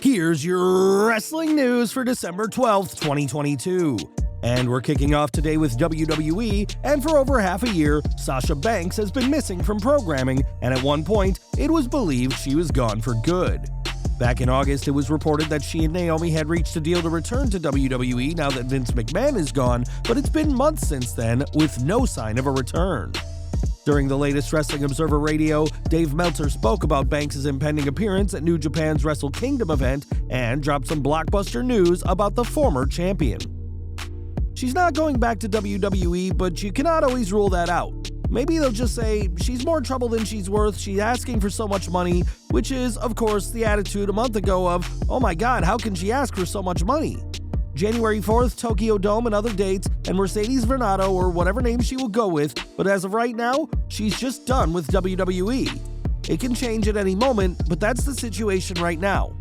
Here's your wrestling news for December 12th, 2022. And we're kicking off today with WWE, and for over half a year, Sasha Banks has been missing from programming, and at one point, it was believed she was gone for good. Back in August, it was reported that she and Naomi had reached a deal to return to WWE now that Vince McMahon is gone, but it's been months since then, with no sign of a return. During the latest Wrestling Observer Radio, Dave Meltzer spoke about Banks' impending appearance at New Japan's Wrestle Kingdom event and dropped some blockbuster news about the former champion. She's not going back to WWE, but you cannot always rule that out. Maybe they'll just say, she's more trouble than she's worth, she's asking for so much money, which is, of course, the attitude a month ago of, oh my god, how can she ask for so much money? January 4th, Tokyo Dome and other dates, and Mercedes Varnado or whatever name she will go with, but as of right now, she's just done with WWE. It can change at any moment, but that's the situation right now.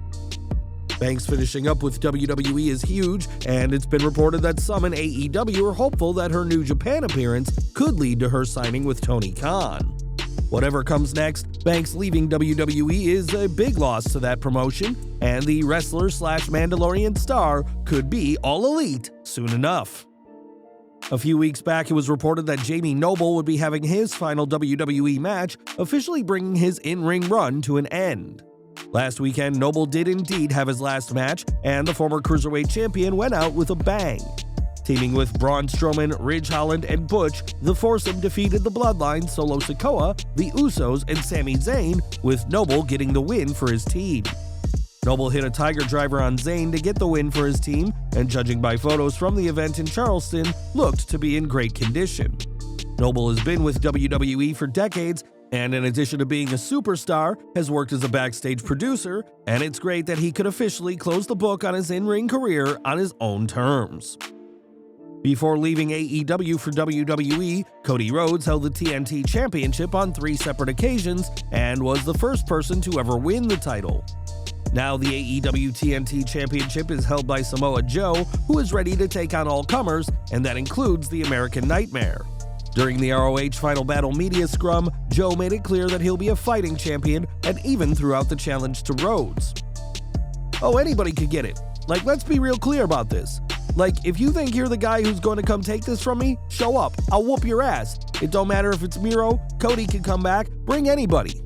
Banks finishing up with WWE is huge, and it's been reported that some in AEW are hopeful that her New Japan appearance could lead to her signing with Tony Khan. Whatever comes next, Banks leaving WWE is a big loss to that promotion, and the wrestler/Mandalorian star could be all elite soon enough. A few weeks back, it was reported that Jamie Noble would be having his final WWE match, officially bringing his in-ring run to an end. Last weekend, Noble did indeed have his last match, and the former Cruiserweight champion went out with a bang. Teaming with Braun Strowman, Ridge Holland, and Butch, the foursome defeated the Bloodline, Solo Sikoa, the Usos, and Sami Zayn, with Noble getting the win for his team. Noble hit a Tiger Driver on Zayn to get the win for his team, and judging by photos from the event in Charleston, looked to be in great condition. Noble has been with WWE for decades, and in addition to being a superstar, has worked as a backstage producer, and it's great that he could officially close the book on his in-ring career on his own terms. Before leaving AEW for WWE, Cody Rhodes held the TNT Championship on 3 separate occasions and was the first person to ever win the title. Now the AEW TNT Championship is held by Samoa Joe, who is ready to take on all comers, and that includes the American Nightmare. During the ROH Final Battle media scrum, Joe made it clear that he'll be a fighting champion, and even threw out the challenge to Rhodes. Oh, anybody could get it. Like, let's be real clear about this. Like, if you think you're the guy who's going to come take this from me, show up. I'll whoop your ass. It don't matter if it's Miro, Cody can come back, bring anybody.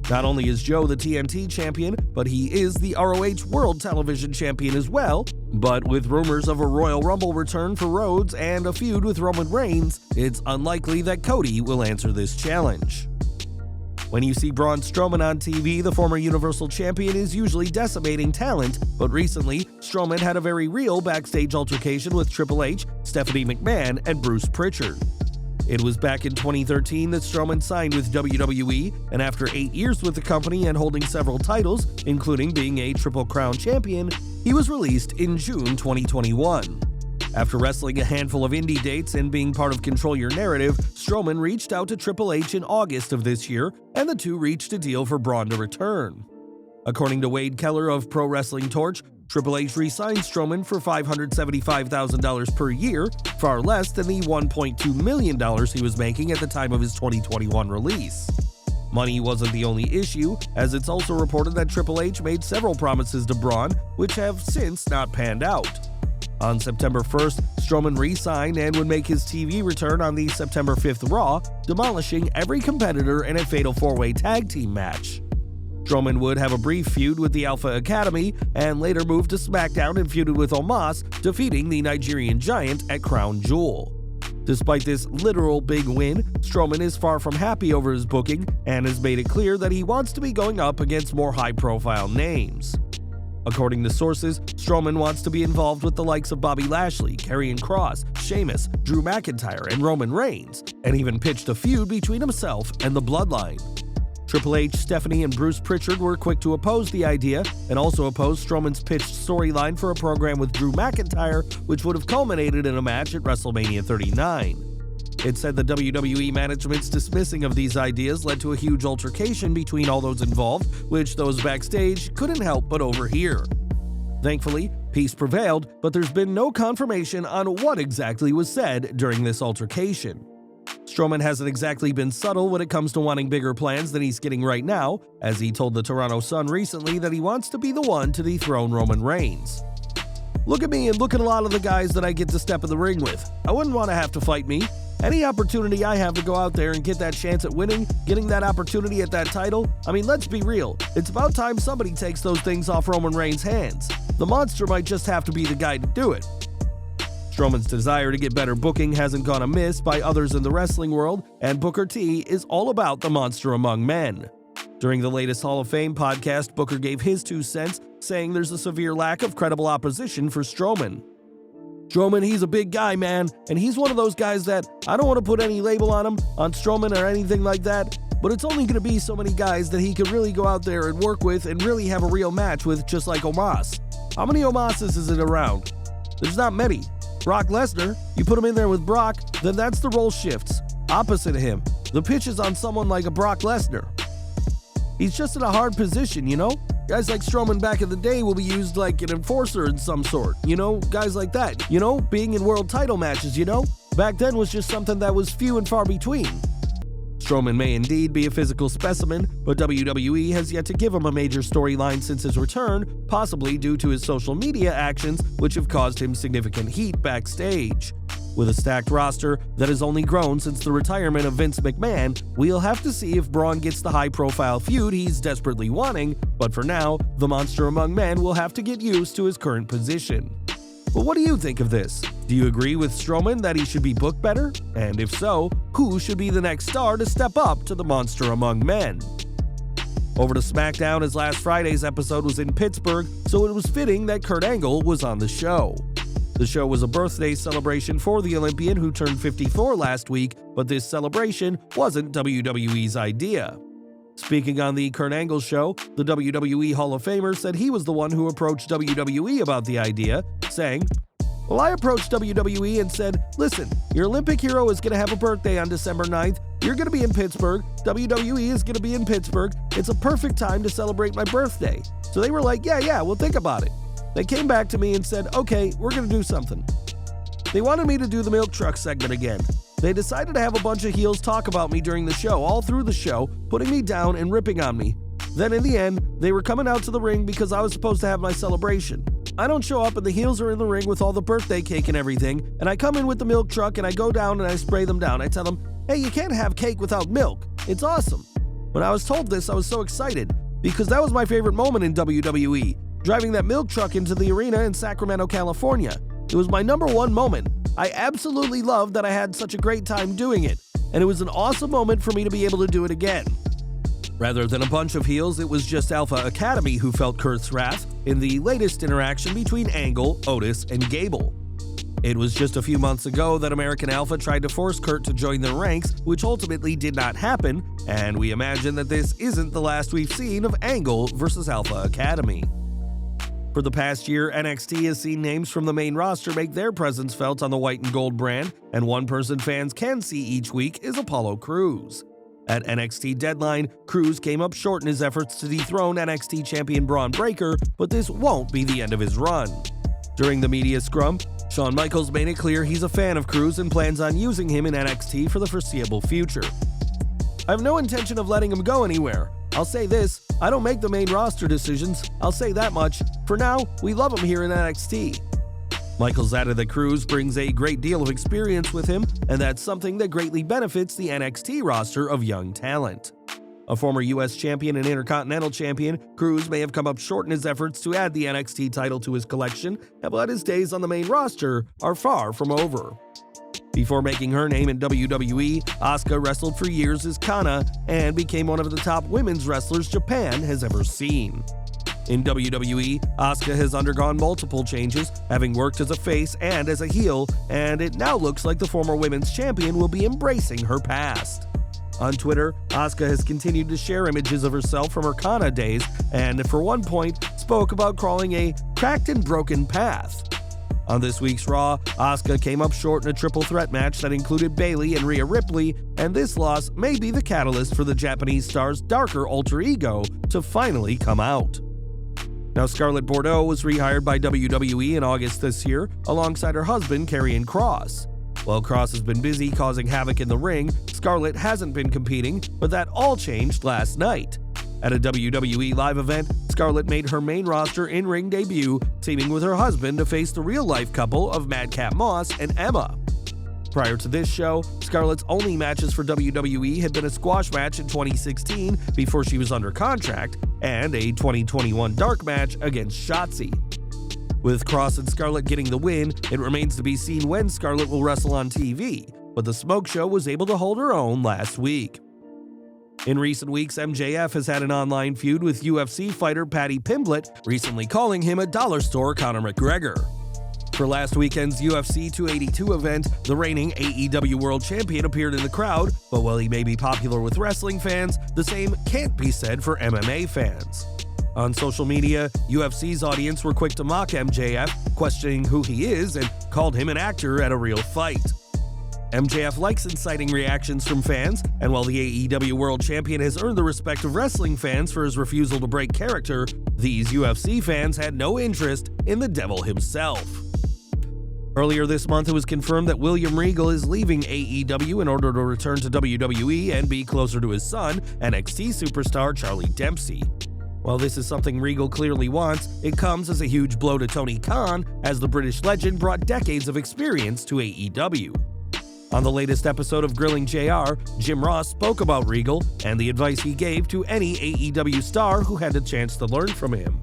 Not only is Joe the TNT champion, but he is the ROH World Television champion as well. But with rumors of a Royal Rumble return for Rhodes and a feud with Roman Reigns, it's unlikely that Cody will answer this challenge. When you see Braun Strowman on TV, the former Universal Champion is usually decimating talent, but recently, Strowman had a very real backstage altercation with Triple H, Stephanie McMahon, and Bruce Pritchard. It was back in 2013 that Strowman signed with WWE, and after 8 years with the company and holding several titles, including being a Triple Crown champion, he was released in June 2021. After wrestling a handful of indie dates and being part of Control Your Narrative, Strowman reached out to Triple H in August of this year, and the two reached a deal for Braun to return. According to Wade Keller of Pro Wrestling Torch, Triple H re-signed Strowman for $575,000 per year, far less than the $1.2 million he was making at the time of his 2021 release. Money wasn't the only issue, as it's also reported that Triple H made several promises to Braun, which have since not panned out. On September 1st, Strowman re-signed and would make his TV return on the September 5th Raw, demolishing every competitor in a Fatal 4-Way Tag Team match. Strowman would have a brief feud with the Alpha Academy, and later moved to Smackdown and feuded with Omos, defeating the Nigerian Giant at Crown Jewel. Despite this literal big win, Strowman is far from happy over his booking, and has made it clear that he wants to be going up against more high-profile names. According to sources, Strowman wants to be involved with the likes of Bobby Lashley, Karrion Kross, Sheamus, Drew McIntyre, and Roman Reigns, and even pitched a feud between himself and the Bloodline. Triple H, Stephanie, and Bruce Pritchard were quick to oppose the idea, and also opposed Strowman's pitched storyline for a program with Drew McIntyre, which would have culminated in a match at WrestleMania 39. It said the WWE management's dismissing of these ideas led to a huge altercation between all those involved, which those backstage couldn't help but overhear. Thankfully, peace prevailed, but there's been no confirmation on what exactly was said during this altercation. Strowman hasn't exactly been subtle when it comes to wanting bigger plans than he's getting right now, as he told the Toronto Sun recently that he wants to be the one to dethrone Roman Reigns. "Look at me and look at a lot of the guys that I get to step in the ring with. I wouldn't want to have to fight me. Any opportunity I have to go out there and get that chance at winning, getting that opportunity at that title, I mean, let's be real. It's about time somebody takes those things off Roman Reigns' hands. The monster might just have to be the guy to do it." Strowman's desire to get better booking hasn't gone amiss by others in the wrestling world, and Booker T is all about the monster among men. During the latest Hall of Fame podcast, Booker gave his 2 cents, saying there's a severe lack of credible opposition for Strowman. "Strowman, he's a big guy, man, and he's one of those guys that I don't want to put any label on him, on Strowman or anything like that, but it's only going to be so many guys that he could really go out there and work with and really have a real match with, just like Omos. How many Omoses is it around? There's not many. Brock Lesnar, you put him in there with Brock, then that's the role shifts. Opposite of him, the pitch is on someone like a Brock Lesnar. He's just in a hard position, you know? Guys like Strowman back in the day will be used like an enforcer in some sort, you know? Guys like that, you know? Being in world title matches, you know? Back then was just something that was few and far between. Strowman may indeed be a physical specimen, but WWE has yet to give him a major storyline since his return, possibly due to his social media actions, which have caused him significant heat backstage. With a stacked roster that has only grown since the retirement of Vince McMahon, we'll have to see if Braun gets the high-profile feud he's desperately wanting, but for now, the monster among men will have to get used to his current position. But what do you think of this? Do you agree with Strowman that he should be booked better? And if so, who should be the next star to step up to the monster among men? Over to Smackdown, as last Friday's episode was in Pittsburgh, so it was fitting that Kurt Angle was on the show. The show was a birthday celebration for the Olympian who turned 54 last week, but this celebration wasn't WWE's idea. Speaking on the Kurt Angle show, the WWE Hall of Famer said he was the one who approached WWE about the idea, saying, "Well, I approached WWE and said, listen, your Olympic hero is going to have a birthday on December 9th. You're going to be in Pittsburgh. WWE is going to be in Pittsburgh. It's a perfect time to celebrate my birthday." So they were like, yeah, we'll think about it. They came back to me and said, okay, we're going to do something. They wanted me to do the milk truck segment again. They decided to have a bunch of heels talk about me during the show, all through the show, putting me down and ripping on me. Then in the end, they were coming out to the ring because I was supposed to have my celebration. I don't show up and the heels are in the ring with all the birthday cake and everything, and I come in with the milk truck and I go down and I spray them down. I tell them, hey, you can't have cake without milk. It's awesome. When I was told this, I was so excited because that was my favorite moment in WWE, driving that milk truck into the arena in Sacramento, California. It was my #1 moment. I absolutely loved that I had such a great time doing it, and it was an awesome moment for me to be able to do it again. Rather than a bunch of heels, it was just Alpha Academy who felt Kurt's wrath in the latest interaction between Angle, Otis, and Gable. It was just a few months ago that American Alpha tried to force Kurt to join their ranks, which ultimately did not happen, and we imagine that this isn't the last we've seen of Angle versus Alpha Academy. For the past year, NXT has seen names from the main roster make their presence felt on the white and gold brand, and one person fans can see each week is Apollo Crews. At NXT Deadline, Crews came up short in his efforts to dethrone NXT champion Braun Breaker, but this won't be the end of his run. During the media scrum, Shawn Michaels made it clear he's a fan of Crews and plans on using him in NXT for the foreseeable future. I have no intention of letting him go anywhere. I'll say this, I don't make the main roster decisions, I'll say that much. For now, we love him here in NXT. Michaels added that Crews brings a great deal of experience with him, and that's something that greatly benefits the NXT roster of young talent. A former US champion and Intercontinental champion, Crews may have come up short in his efforts to add the NXT title to his collection, but his days on the main roster are far from over. Before making her name in WWE, Asuka wrestled for years as Kana and became one of the top women's wrestlers Japan has ever seen. In WWE, Asuka has undergone multiple changes, having worked as a face and as a heel, and it now looks like the former women's champion will be embracing her past. On Twitter, Asuka has continued to share images of herself from her Kana days, and for one point, spoke about crawling a cracked and broken path. On this week's Raw, Asuka came up short in a triple threat match that included Bayley and Rhea Ripley, and this loss may be the catalyst for the Japanese star's darker alter ego to finally come out. Now, Scarlett Bordeaux was rehired by WWE in August this year, alongside her husband, Karrion Kross. While Cross has been busy causing havoc in the ring, Scarlett hasn't been competing, but that all changed last night. At a WWE live event, Scarlett made her main roster in-ring debut, teaming with her husband to face the real-life couple of Madcap Moss and Emma. Prior to this show, Scarlett's only matches for WWE had been a squash match in 2016 before she was under contract, and a 2021 dark match against Shotzi. With Cross and Scarlett getting the win, it remains to be seen when Scarlett will wrestle on TV, but the Smoke Show was able to hold her own last week. In recent weeks, MJF has had an online feud with UFC fighter Paddy Pimblett, recently calling him a dollar store Conor McGregor. For last weekend's UFC 282 event, the reigning AEW World Champion appeared in the crowd, but while he may be popular with wrestling fans, the same can't be said for MMA fans. On social media, UFC's audience were quick to mock MJF, questioning who he is, and called him an actor at a real fight. MJF likes inciting reactions from fans, and while the AEW World Champion has earned the respect of wrestling fans for his refusal to break character, these UFC fans had no interest in the devil himself. Earlier this month, it was confirmed that William Regal is leaving AEW in order to return to WWE and be closer to his son, NXT superstar Charlie Dempsey. While this is something Regal clearly wants, it comes as a huge blow to Tony Khan, as the British legend brought decades of experience to AEW. On the latest episode of Grilling JR, Jim Ross spoke about Regal and the advice he gave to any AEW star who had a chance to learn from him.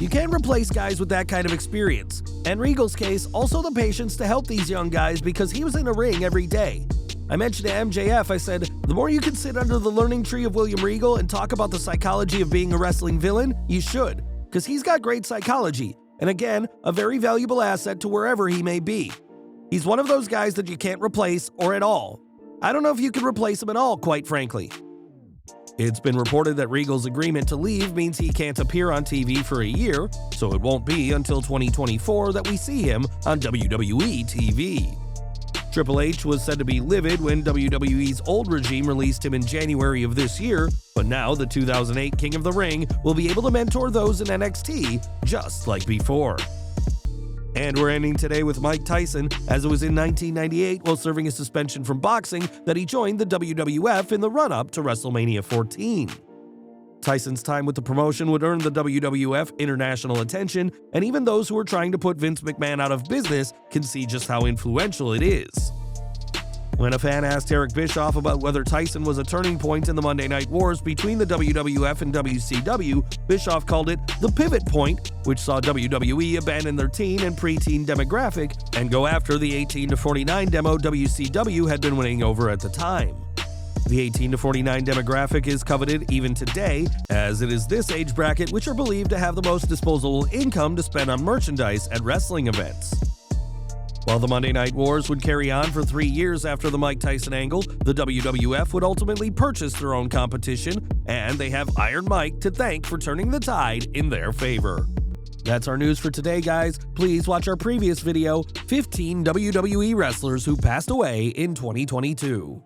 You can't replace guys with that kind of experience, and Regal's case, also the patience to help these young guys because he was in a ring every day. I mentioned to MJF, I said, the more you can sit under the learning tree of William Regal and talk about the psychology of being a wrestling villain, you should, because he's got great psychology, and again, a very valuable asset to wherever he may be. He's one of those guys that you can't replace or at all. I don't know if you can replace him at all, quite frankly. It's been reported that Regal's agreement to leave means he can't appear on TV for a year, so it won't be until 2024 that we see him on WWE TV. Triple H was said to be livid when WWE's old regime released him in January of this year, but now the 2008 King of the Ring will be able to mentor those in NXT just like before. And we're ending today with Mike Tyson, as it was in 1998 while serving a suspension from boxing that he joined the WWF in the run-up to WrestleMania 14. Tyson's time with the promotion would earn the WWF international attention, and even those who are trying to put Vince McMahon out of business can see just how influential it is. When a fan asked Eric Bischoff about whether Tyson was a turning point in the Monday Night Wars between the WWF and WCW, Bischoff called it the pivot point, which saw WWE abandon their teen and preteen demographic and go after the 18 to 49 demo WCW had been winning over at the time. The 18 to 49 demographic is coveted even today, as it is this age bracket which are believed to have the most disposable income to spend on merchandise at wrestling events. While the Monday Night Wars would carry on for 3 years after the Mike Tyson angle, the WWF would ultimately purchase their own competition, and they have Iron Mike to thank for turning the tide in their favor. That's our news for today, guys. Please watch our previous video, 15 WWE wrestlers who passed away in 2022.